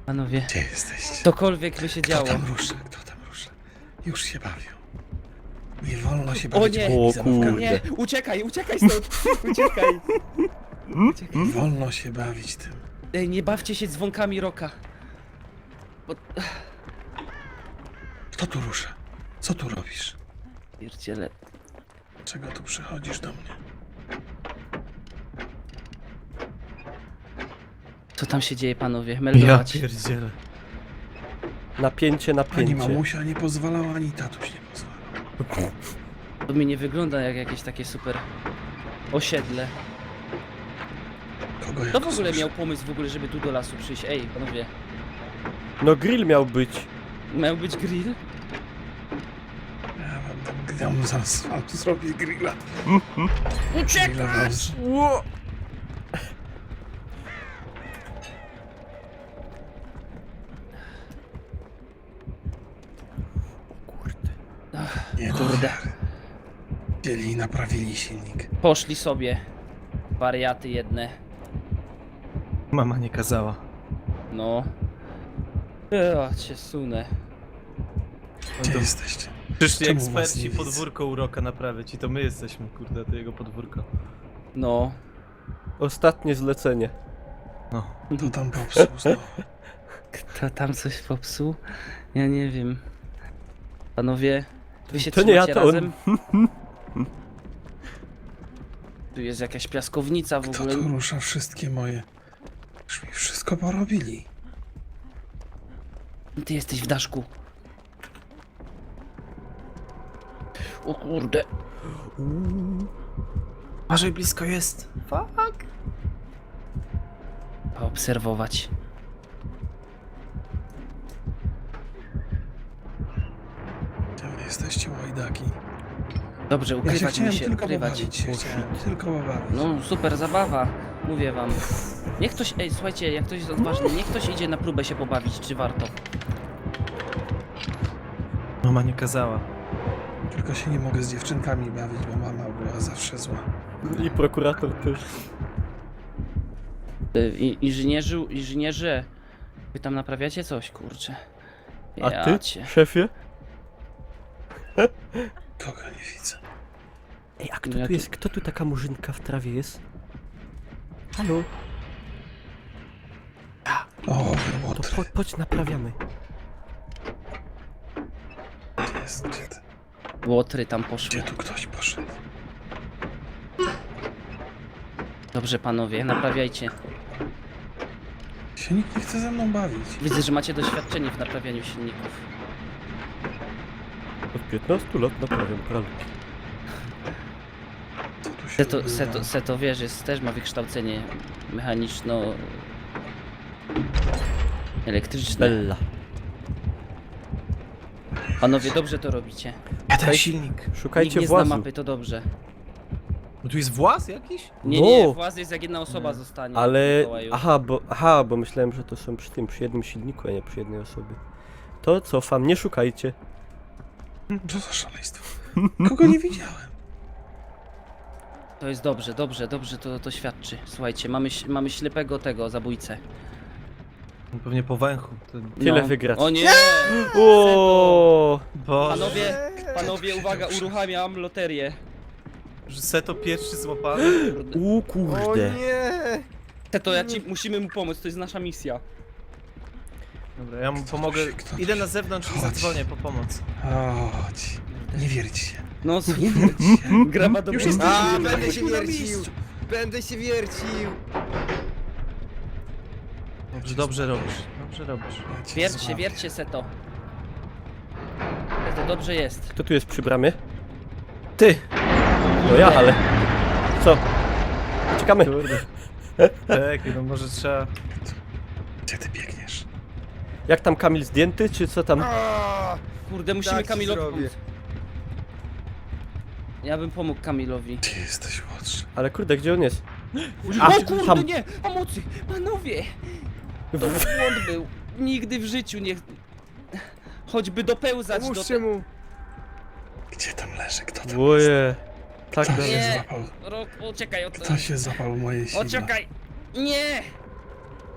Panowie, Gdzie jesteście? cokolwiek by się Kto działo. tam rusza? Kto tam rusza? Już się bawią. Nie wolno się O bawić nie! moimi O zabawkami. kurde. Nie, uciekaj stąd! Uciekaj! Nie wolno się bawić tym. Ej, nie bawcie się dzwonkami Roka. Bo... Kto tu rusza? Co tu robisz? Pierdziele. Czego tu przychodzisz do mnie? Co tam się dzieje, panowie? Ja Meldować. pierdzielę. Ani Napięcie, napięcie. mamusia nie pozwalała, ani tatuś nie pozwalał. To mi nie wygląda jak jakieś takie super osiedle. Kogo ja Kto tu w ogóle słyszę? miał pomysł w ogóle, żeby tu do lasu przyjść? Ej, panowie. No grill miał być. Miał być grill? Ja mu zaraz wam zrobię grilla. Uciekaj! Grilla wam Ło! Kurde. Nie, Kurde. Wzięli i naprawili silnik. Poszli sobie. Wariaty jedne. Mama nie kazała. No. Ja cię sunę. Gdzie jesteście? Przyszli Czemu was eksperci nie widzę? podwórko Uroka naprawiać i to my jesteśmy, kurde, to jego podwórko. No. Ostatnie zlecenie. No. To tam popsuł znowu. Kto tam coś popsuł? Ja nie wiem. Panowie, wy się To nie ja, trzymacie to on. razem? Tu jest jakaś piaskownica w Kto ogóle. tu rusza wszystkie moje? Już mi wszystko porobili. Ty jesteś w daszku. O kurde. Uważaj, blisko jest. Fuck. Obserwować. Gdzie wy jesteście, łajdaki? Dobrze, Ja się ukrywać chciałem mi się, tylko ukrywać. pobawić. Się chciałem tylko pobawić. No, super zabawa. Mówię wam. Niech ktoś, ej, słuchajcie, jak ktoś jest odważny, niech ktoś idzie na próbę się pobawić, czy warto. Mama nie kazała. Tylko się nie mogę z dziewczynkami bawić, bo mama była zawsze zła. I prokurator też. Inżynierze, wy tam naprawiacie coś, kurczę. A Ja ty, cię. szefie? Kogo nie widzę? Ej, a Ja kto tu tu- jest? Kto tu taka murzynka w trawie jest? Halo? O, To Łotr chodź, naprawiamy. jest. Gdzie ty? Łotry tam poszły. Gdzie tu ktoś poszedł? Dobrze, panowie, naprawiajcie. Się nikt nie chce ze mną bawić. Widzę, że macie doświadczenie w naprawianiu silników. Od 15 lat naprawiam pralki. Co tu się odbywa? Seto wiesz, też ma wykształcenie mechaniczno... elektryczne. Bella. Panowie, dobrze to robicie. Ja ten silnik. Nikt Szukajcie nie zna włazu. mapy, to dobrze. No tu jest właz jakiś? Nie, No. nie, właz jest jak jedna osoba zostanie. Ale... Mikołaju. Bo myślałem, że to są przy jednym silniku, a nie przy jednej osobie. To cofam, nie szukajcie. Co za szaleństwo? Kogo nie widziałem? To jest dobrze, to świadczy. Słuchajcie, mamy ślepego tego zabójcę. No pewnie po węchu. To... Tyle wygrać. O nie! O! Boże. Panowie, uwaga, uruchamiam loterię. Że Seto pierwszy złapany. Kurde. nie! To musimy mu pomóc, to jest nasza misja. Dobra, ja mu pomogę. Idę na zewnątrz i zadzwonię po pomoc. Chodź. Nie wierć się. No, Nie wierć się. graba do Już mnie. jesteśmy. A, Będę będę się się wiercił. wiercił! Będę się wiercił! Dobrze robisz. Dobrze robisz. Ja cię złapię. Wiercie, Seto. To dobrze jest. Kto tu jest przy bramie? Ty! No ja, ale... Co? Czekamy. Kurde. Tak, no może trzeba... Gdzie ty biegniesz? Jak tam Kamil zdjęty, czy co tam? Kurde, musimy Tak ci Kamilowi zrobię. pomóc. Ja bym pomógł Kamilowi. Gdzie jesteś, Łotrze? Ale kurde, gdzie on jest? O kurde, tam. nie! Pomocy! Panowie! To błąd był. Nigdy w życiu nie... Choćby dopełzać do... Pomóżcie mu! Gdzie tam leży? Kto tam? Oje. Tak, Kto no. się Nie. złapał? Uciekaj od... Kto się złapał moje sidła? Uciekaj! Nie!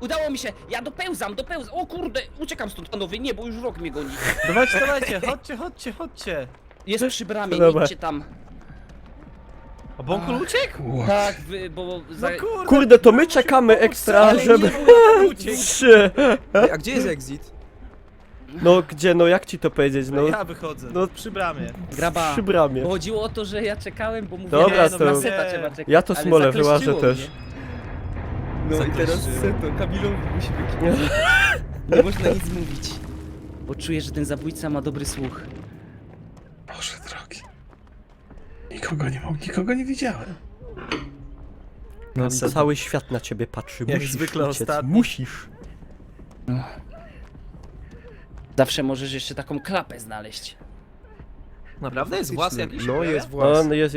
Udało mi się! Ja dopełzam! O kurde! Uciekam stąd, panowie! Nie, bo już rok mnie goni. Dawajcie, chodźcie. Jest przy bramie, nie Dobra. idźcie tam. A Bąkul uciekł? What? Tak, bo... No kurde, Kurde, to my czekamy ekstra, Ale żeby... nie, bo ja uciekł. Trzy. A gdzie jest exit? No gdzie, no jak ci to powiedzieć, no Ja wychodzę, no- przy bramie. Graba. przy bramie. Bo chodziło o to, że ja czekałem, bo mówię, Dobra, nie, to- na seta trzeba czekać. Ja to ale smolę zakleszczyło wyłażę mnie. też. No i teraz Zakleszczyło. seto, Kamilowi musimy kierować. Nie można nic mówić. Bo czuję, że ten zabójca ma dobry słuch. Boże drogi. Nikogo nie widziałem. No, Cały świat na ciebie patrzy, Jak musisz zwykle uciec, ostatni. musisz. Zawsze możesz jeszcze taką klapę znaleźć. Naprawdę jest włas jakiś? No jest O, włas. no jest.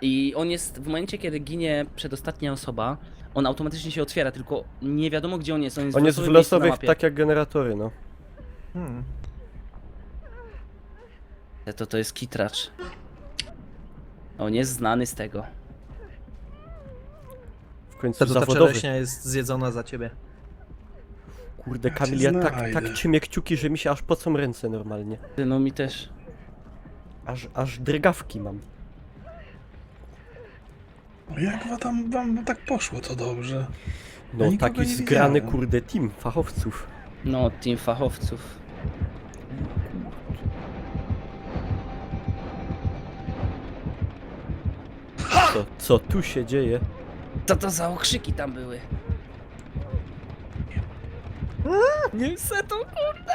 I on jest, w momencie kiedy ginie przedostatnia osoba, on automatycznie się otwiera, tylko nie wiadomo gdzie on jest. On jest On jest w losowym miejscu na losowych, mapie. tak jak generatory, no. To jest kitracz. On jest znany z tego. W końcu Ta zawodowy. czeleśnia jest zjedzona za ciebie. Kurde, Ja Kamil, cię ja znajdę. tak trzymię kciuki, że mi się aż pocą ręce normalnie. Ty, no mi też. Aż drgawki mam. No jak wam tak poszło to dobrze? No, nikogo taki nie zgrany, widziałem. kurde, team fachowców. No, team fachowców. Co tu się dzieje? Co to za okrzyki tam były? Nie seto, kurde!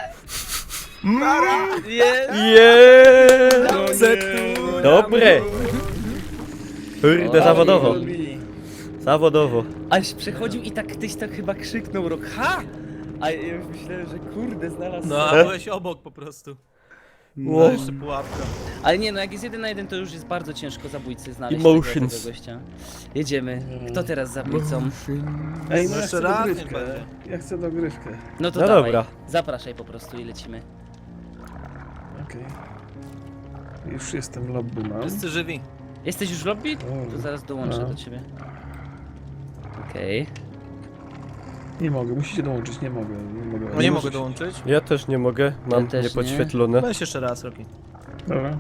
Jest! Jeee! Dobre! Kurde, O, zawodowo. Robi. Zawodowo. Aś przechodził i tak ktoś tak chyba krzyknął rok, ha! A ja już myślałem, że kurde znalazł. No, a byłeś obok po prostu. No, Wow. jeszcze pułapka. Ale nie, no jak jest 1 na 1, to już jest bardzo ciężko zabójcy znaleźć Emotions. tego gościa. Jedziemy. Kto teraz zabójcą? Ej, No no ja jeszcze chcę raz niech dogrywkę. będzie. Ja chcę dogrywkę. No to No dawaj. dobra. Zapraszaj po prostu i lecimy. Okej. Już jestem w lobby, mam. Wszyscy żywi. Jesteś już w lobby? O, To zaraz dołączę no. do ciebie. Okej. Nie mogę, musicie dołączyć, nie mogę. No nie mogę dołączyć. Ja też nie mogę, mam też nie. niepodświetlone. Weź jeszcze raz, Roki. Dobra.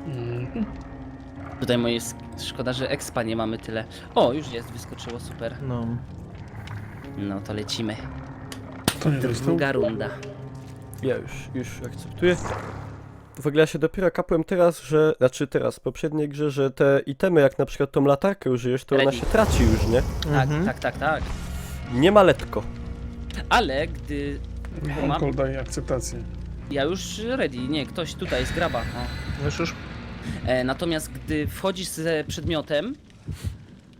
Mhm. Tutaj moje szkoda, że expa nie mamy tyle. O, już jest, wyskoczyło, super. No. No to lecimy. To nie dostał. Druga runda. Ja już akceptuję. W ogóle ja się dopiero kapłem teraz, że... Znaczy teraz, w poprzedniej grze, że te itemy, jak na przykład tą latarkę użyjesz, to ona Ready. się traci już, nie? Tak, tak. Nie ma letko. Ale gdy... Mam? Call daje akceptację. Ja już ready, nie, ktoś tutaj jest graba. O. Już? Natomiast gdy wchodzisz z przedmiotem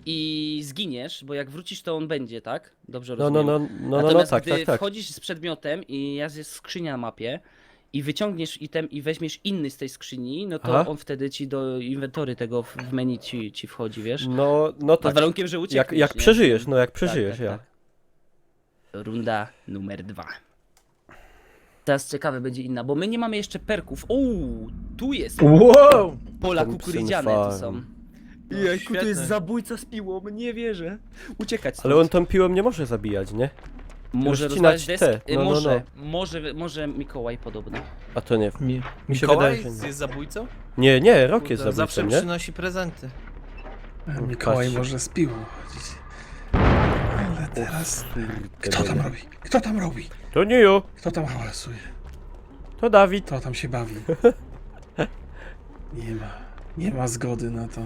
i zginiesz, bo jak wrócisz to on będzie, tak? Dobrze No, rozumiem. no, tak, gdy tak. wchodzisz z przedmiotem i jest skrzynia na mapie i wyciągniesz item i weźmiesz inny z tej skrzyni, no to Aha. on wtedy ci do inwentory tego w menu ci wchodzi, wiesz? No Pod tak. warunkiem, że uciekniesz, Jak nie? przeżyjesz, no jak przeżyjesz, tak, ja. tak. Runda numer 2. Teraz ciekawe będzie inna, bo my nie mamy jeszcze perków. Uuu, tu jest Wow! pola Thompson kukurydziane tu Farm. są. No, Jejku, tu świetne. jest zabójca z piłą, nie wierzę. Uciekać stąd. Ale on tą piłą nie może zabijać, nie? może rozcinać rozwalać te, desk? no, Może, może Mikołaj podobno. A to nie. Mi się Mikołaj wydaje, że nie. jest zabójcą? Nie, Rok jest Kurde, zabójcą, zawsze nie? przynosi prezenty. Mikołaj patrz. może z piłą chodzić. Ale teraz... Kto tam robi? Kto tam robi? To nie jo, Kto tam hałasuje? to Dawid. Kto tam się bawi? Nie ma zgody na to.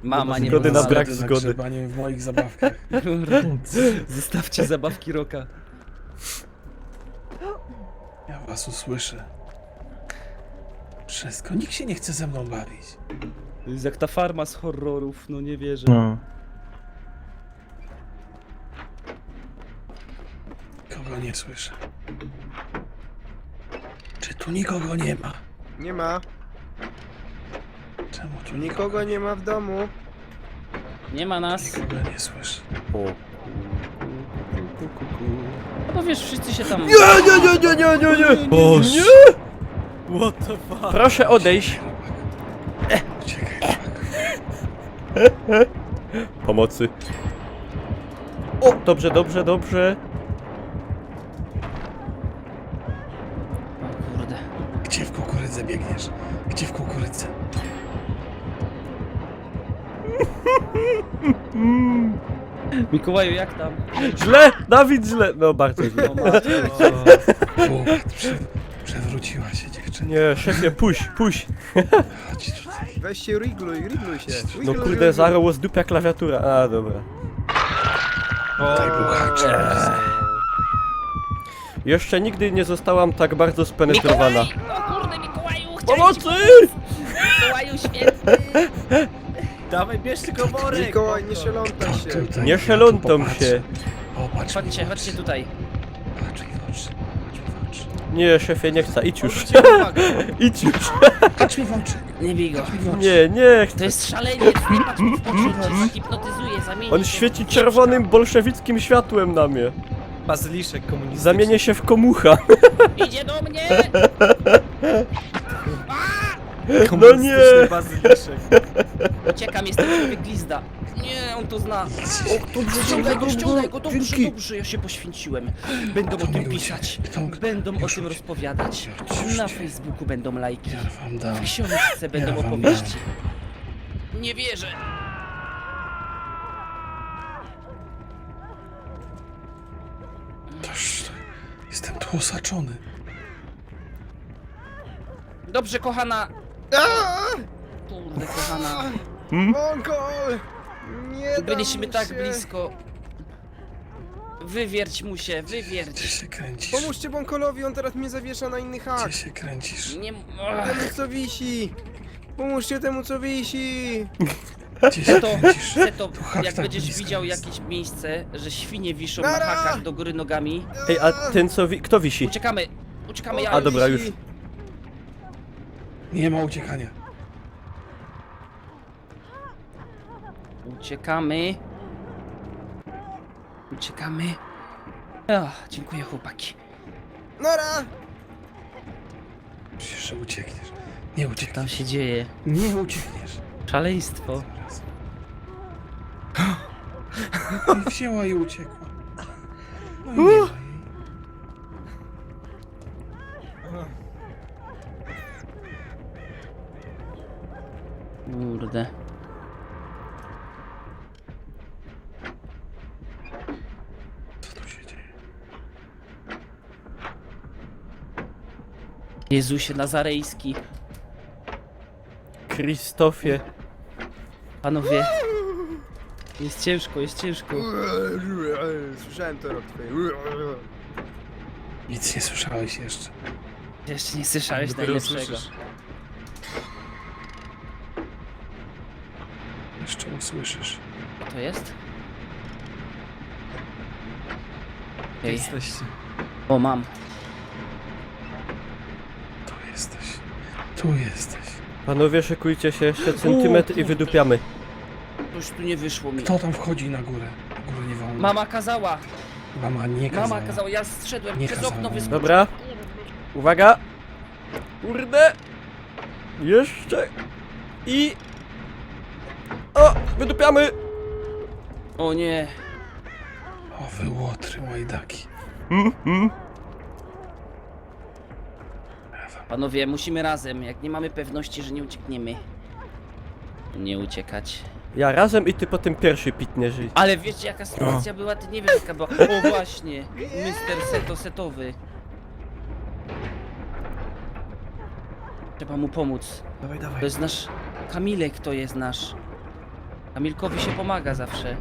Mama nie Zgody na pozwala. brak na zgody. grzebanie w moich zabawkach. Zostawcie zabawki Roka. Ja was usłyszę. Wszystko. Nikt się nie chce ze mną bawić. To jest jak ta farma z horrorów, no nie wierzę. No. Kogo nie słyszę? Czy tu nikogo nie ma? Nie ma. Czemu tu Nikogo nie ma w domu. Nie ma nas. Nikogo nie słyszę. O. No bo wiesz, wszyscy się tam... Nie! Boże! What the fuck? Proszę odejść. Uciekaj. Pomocy. O, dobrze, dobrze, dobrze. O kurde. Gdzie w kukurydzę biegniesz? Gdzie w kukurydzę? Mikołaju, jak tam? Źle, Dawid, źle. No, bardzo źle. O matko. Przewróciła się dziewczyna. Nie, szefie, puść, puść. Chodź tutaj. Weź się rigluj się. No Rigluj, kurde, rigluj. zarało z dupia klawiatura. A, dobra. Tutaj był haczyk. Jeszcze nigdy nie zostałam tak bardzo spenetrowana. O kurde, Mikołaju, chciałem ci Pomocy! pomóc. Mikołaju święty! Dawaj, bierz tylko worek! Mikołaj, nie szelątaj się. Tutaj. Nie szelątom Popatrz. się. O, patrz mi w Chodźcie, oczy. chodźcie tutaj. Patrz mi w oczy. Patrz mi w oczy. Nie, szefie, nie chcę. Idź już. Zwróćcie uwagę. Idź już. Patrz mi w oczy. Nie bij go. Nie, nie To chcę. jest szaleniec, nie patrz mu w oczy, cię zahipnotyzuje, zamieni On się świeci w czerwonym bolszewickim światłem na mnie. Bazyliszek komunistyczny. Zamienię się w komucha. Idzie do mnie! No nie! Bazyliszek. Uciekam, jestem człowiek glizda. Nie, on to zna. O, dobrze, ściągaj go, dobrze, dobrze, ja się poświęciłem. Będą o tym Kto pisać, mi będą o już tym uciekł. rozpowiadać. Już Na uciekł. Facebooku będą lajki. Ja wam dam. W książce będą Ja wam opowieści. Nie wierzę. Toż, jestem tu osaczony. Dobrze, kochana. Aaaa! Kurde, kochana. Mongol! Nie dam Byliśmy mu tak się. blisko. Wywierć mu się, Gdzie wywierć. się kręcisz? Pomóżcie Bąkolowi, on teraz mnie zawiesza na inny hak. Gdzie się kręcisz? Nie... Temu co wisi. Pomóżcie temu co wisi. Gdzie się To, kręcisz? to, Tu hak jak tak będziesz blisko widział jest. jakieś miejsce, że świnie wiszą Nara! na hakach do góry nogami, Ej, a ten co kto wisi? uciekamy, ja. A, dobra, już. Nie ma uciekania. Uciekamy. Dziękuję, chłopaki. Nara! Przecież że uciekniesz. Nie Tam uciekniesz. się dzieje. Nie uciekniesz. Szaleństwo. I wzięła i uciekła. No i nie ma jej. Kurde. Co tu się dzieje? Jezusie Nazarejski. Krzysztofie. Panowie. Jest ciężko, jest ciężko. Słyszałem to rok twój. Nic nie słyszałeś jeszcze. Jeszcze nie słyszałeś Dopiero najlepszego. słyszysz. Jeszcze usłyszysz. Co to jest? Ej, Jesteście. o mam. Tu jesteś. Tu jesteś. Panowie, szykujcie się jeszcze centymetr i wydupiamy. Coś tu nie wyszło mi. Kto tam wchodzi na górę? Na górę nie wolno. Mama kazała. Mama nie kazała. Mama kazała, ja zszedłem Nie przez kazała. okno wyskoczyłem. Dobra. Uwaga. Kurde. Jeszcze. I... O, wydupiamy. O nie. O, wy łotry, łajdaki. Panowie, musimy razem. Jak nie mamy pewności, że nie uciekniemy. Nie uciekać. Ja razem i ty potem pierwszy pitniesz. Ale wiecie jaka sytuacja była? Ty nie wiesz jaka była. O właśnie. Mister setowy. Trzeba mu pomóc. Dawaj, To dawaj. jest nasz... Kamilek to jest nasz. Kamilkowi się pomaga zawsze.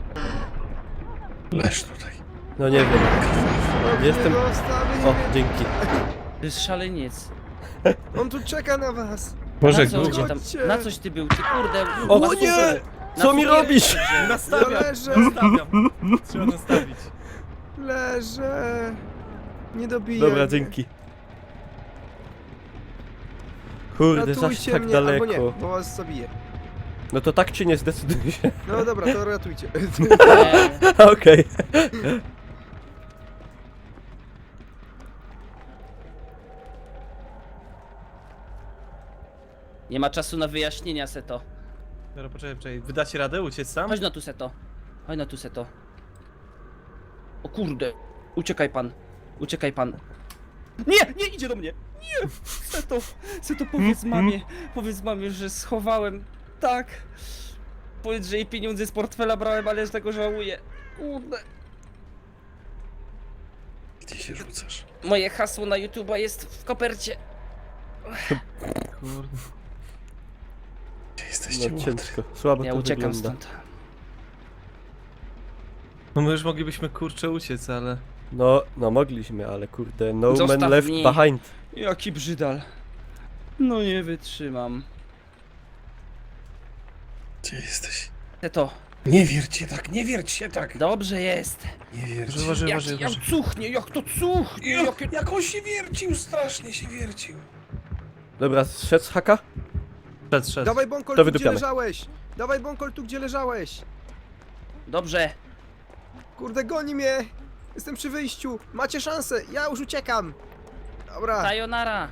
Leż tutaj. No nie wiem. Jestem- O, dzięki. To jest szaleniec. On tu czeka na was. Boże, Na co, długo. gdzie tam, na coś ty był? Ty kurde. O na nie! cukier- na Co mi cukier- robisz? Ja Nastawiam. leżę, Nastawiam. Trzeba nastawić. leżę. Nie dobijaj. Dobra, dzięki. Kurde, zaś Ratujcie tak mnie, albo nie, daleko. bo was zabiję. No to tak czy nie, zdecyduj się. No dobra, to ratujcie. Okej. Nie ma czasu na wyjaśnienia, Seto. Dobra, poczekaj. Wydacie radę uciec tam? Chodź na tu, Seto. Chodź na tu, Seto. O kurde. Uciekaj pan. Uciekaj pan. Nie, nie idzie do mnie. Nie. Seto, Seto, powiedz mamie, że schowałem. Tak. Powiedz, że jej pieniądze z portfela brałem, ale że tego żałuję. Kurde. Gdzie się rzucasz? Moje hasło na YouTube'a jest w kopercie. Kurde. Gdzie jesteście, No łotry? ciężko, słabo Ja to uciekam wygląda. stąd. No my już moglibyśmy kurczę uciec, ale... No mogliśmy, ale kurde, no Zostaw man left mnie. behind. Jaki brzydal. No nie wytrzymam. Gdzie jesteś? Seto, Nie wierć się tak, nie wierć się tak! dobrze jest. Nie wierć się. Uważaj, Jak uważaj, uważaj. cuchnie, jak to cuchnie, jakie... Jak on się wiercił, strasznie się wiercił. Dobra, zszedł z haka? Szedł. Dawaj Bąkol To tu, gdzie wydupiamy. leżałeś! Dawaj Bąkol tu, gdzie leżałeś! Dobrze. Kurde, goni mnie! Jestem przy wyjściu! Macie szansę! Ja już uciekam! Dobra, Sayonara.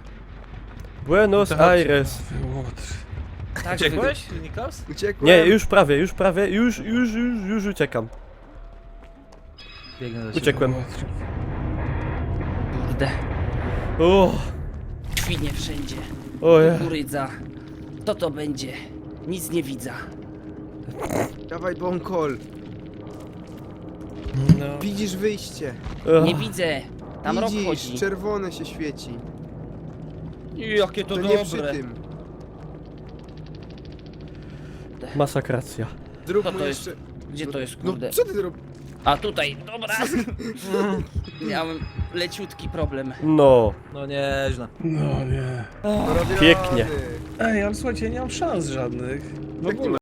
Buenos To chodź. Aires. Wy łotry. Tak, Uciekłeś, Nikos? uciekłem! Nie, już prawie, już uciekam. Biegnę do ciebie. Uciekłem. Łotry. Kurde. O, Świnie wszędzie. oje. Kurydza. Co to będzie? Nic nie widzę. Dawaj Bąkol! No. Widzisz wyjście! Nie widzę. Tam rok Widzisz, chodzi. czerwone się świeci. Jakie to To nie przy dobre. tym. Masakracja. Zrób Co mu to jest? jeszcze... Gdzie to jest, No kurde? co ty robisz? A tutaj, dobra. Miałem leciutki problem. No, No nieźle. No nie. pięknie. Ej, ale słuchajcie, ja nie mam szans żadnych. W Jak nie ogóle.